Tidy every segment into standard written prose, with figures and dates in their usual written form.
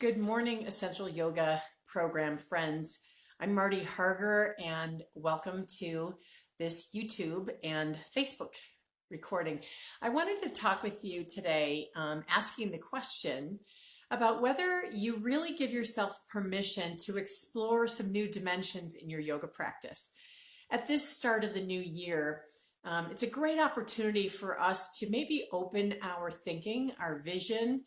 Good morning, Essential Yoga Program friends. I'm Marty Harger, and welcome to this YouTube and Facebook recording. I wanted to talk with you today, asking the question about whether you really give yourself permission to explore some new dimensions in your yoga practice. At this start of the new year, it's a great opportunity for us to maybe open our thinking, our vision,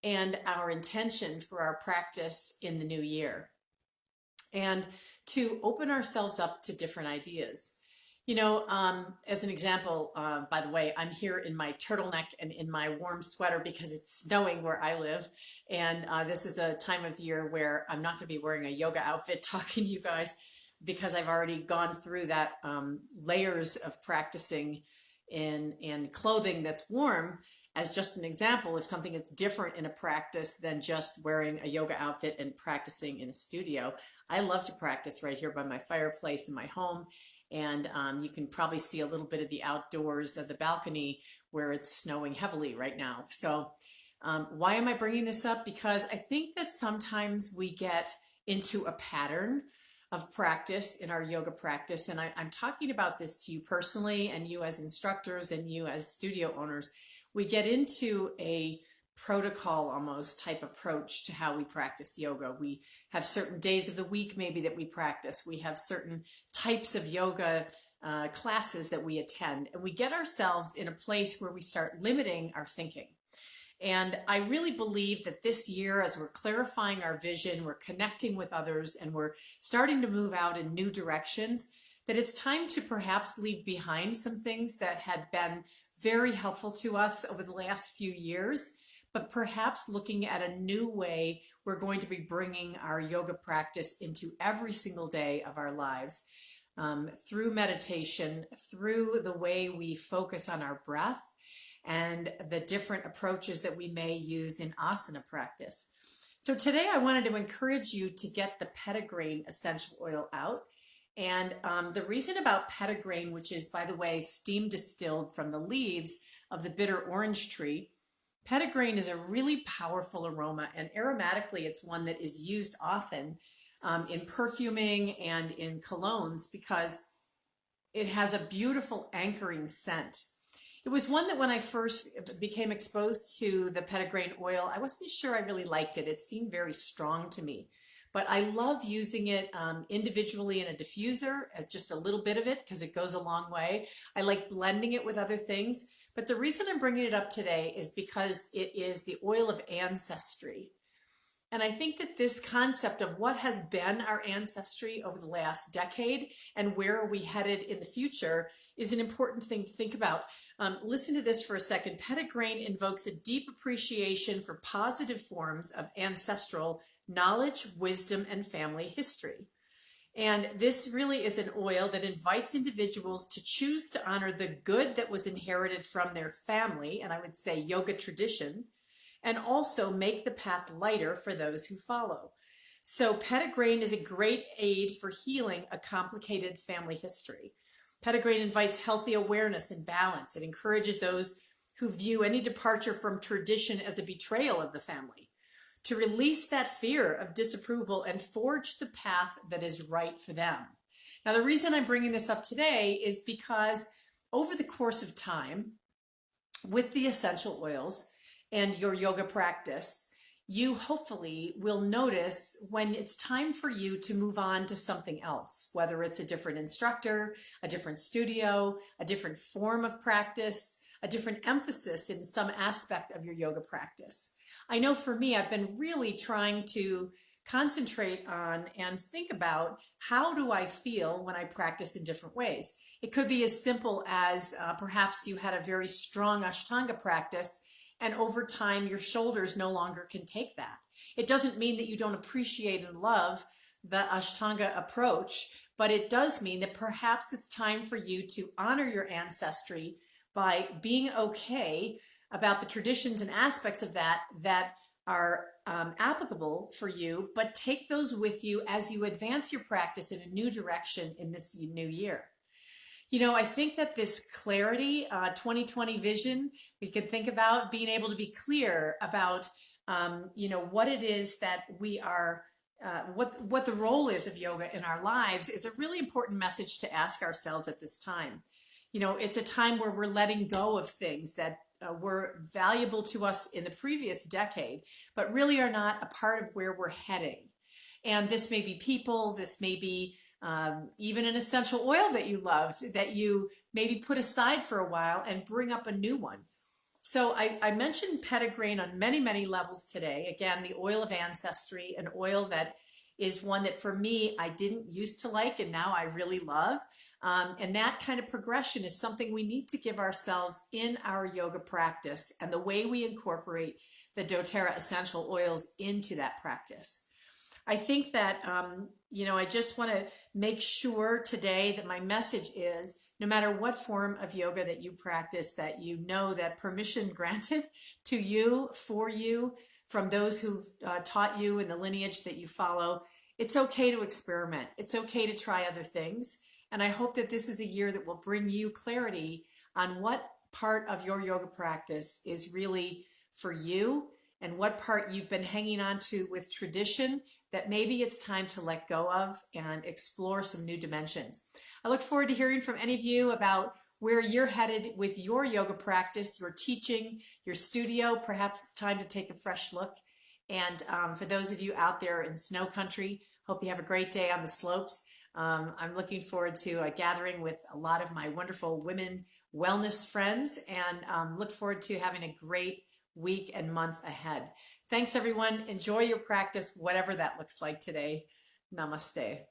and our intention for our practice in the new year, and to open ourselves up to different ideas. As an example, by the way, I'm here in my turtleneck and in my warm sweater because it's snowing where I live. And this is a time of year where I'm not going to be wearing a yoga outfit talking to you guys because I've already gone through that layers of practicing in clothing that's warm. As just an example of something that's different in a practice than just wearing a yoga outfit and practicing in a studio. I love to practice right here by my fireplace in my home. And you can probably see a little bit of the outdoors of the balcony where it's snowing heavily right now. So why am I bringing this up? Because I think that sometimes we get into a pattern of practice in our yoga practice. And I'm talking about this to you personally and you as instructors and you as studio owners. We get into a protocol almost type approach to how we practice yoga. We have certain days of the week maybe that we practice. We have certain types of yoga classes that we attend. And we get ourselves in a place where we start limiting our thinking. And I really believe that this year, as we're clarifying our vision, we're connecting with others, and we're starting to move out in new directions, that it's time to perhaps leave behind some things that had been very helpful to us over the last few years, but perhaps looking at a new way we're going to be bringing our yoga practice into every single day of our lives, through meditation, through the way we focus on our breath, and the different approaches that we may use in asana practice. So today I wanted to encourage you to get the petitgrain essential oil out. And the reason about petitgrain, which is, by the way, steam distilled from the leaves of the bitter orange tree, petitgrain is a really powerful aroma, and aromatically it's one that is used often in perfuming and in colognes because it has a beautiful anchoring scent. It was one that when I first became exposed to the petitgrain oil, I wasn't sure I really liked it. It seemed very strong to me. But I love using it individually in a diffuser, just a little bit of it, because it goes a long way. I like blending it with other things. But the reason I'm bringing it up today is because it is the oil of ancestry. And I think that this concept of what has been our ancestry over the last decade and where are we headed in the future is an important thing to think about. Listen to this for a second. Petitgrain invokes a deep appreciation for positive forms of ancestral knowledge, wisdom, and family history. And this really is an oil that invites individuals to choose to honor the good that was inherited from their family, and I would say yoga tradition, and also make the path lighter for those who follow. So petitgrain is a great aid for healing a complicated family history. Petitgrain invites healthy awareness and balance. It encourages those who view any departure from tradition as a betrayal of the family to release that fear of disapproval and forge the path that is right for them. Now, the reason I'm bringing this up today is because over the course of time, with the essential oils and your yoga practice, you hopefully will notice when it's time for you to move on to something else, whether it's a different instructor, a different studio, a different form of practice, a different emphasis in some aspect of your yoga practice. I know for me, I've been really trying to concentrate on and think about how do I feel when I practice in different ways. It could be as simple as perhaps you had a very strong Ashtanga practice and over time your shoulders no longer can take that. It doesn't mean that you don't appreciate and love the Ashtanga approach, but it does mean that perhaps it's time for you to honor your ancestry by being okay about the traditions and aspects of that that are applicable for you, but take those with you as you advance your practice in a new direction in this new year. I think that this clarity, 2020 vision, we can think about being able to be clear about what it is that we are, what the role is of yoga in our lives is a really important message to ask ourselves at this time. It's a time where we're letting go of things that were valuable to us in the previous decade, but really are not a part of where we're heading. And this may be people, this may be even an essential oil that you loved, that you maybe put aside for a while and bring up a new one. So I mentioned petitgrain on many, many levels today. Again, the oil of ancestry, an oil that is one that for me, I didn't used to like and now I really love. And that kind of progression is something we need to give ourselves in our yoga practice and the way we incorporate the doTERRA essential oils into that practice. I think that, I just want to make sure today that my message is no matter what form of yoga that you practice, that you know that permission granted to you, for you, from those who've taught you in the lineage that you follow, it's okay to experiment. It's okay to try other things. And I hope that this is a year that will bring you clarity on what part of your yoga practice is really for you and what part you've been hanging on to with tradition that maybe it's time to let go of and explore some new dimensions. I look forward to hearing from any of you about where you're headed with your yoga practice, your teaching, your studio. Perhaps it's time to take a fresh look. And for those of you out there in snow country, hope you have a great day on the slopes. I'm looking forward to a gathering with a lot of my wonderful women wellness friends and look forward to having a great week and month ahead. Thanks, everyone. Enjoy your practice, whatever that looks like today. Namaste.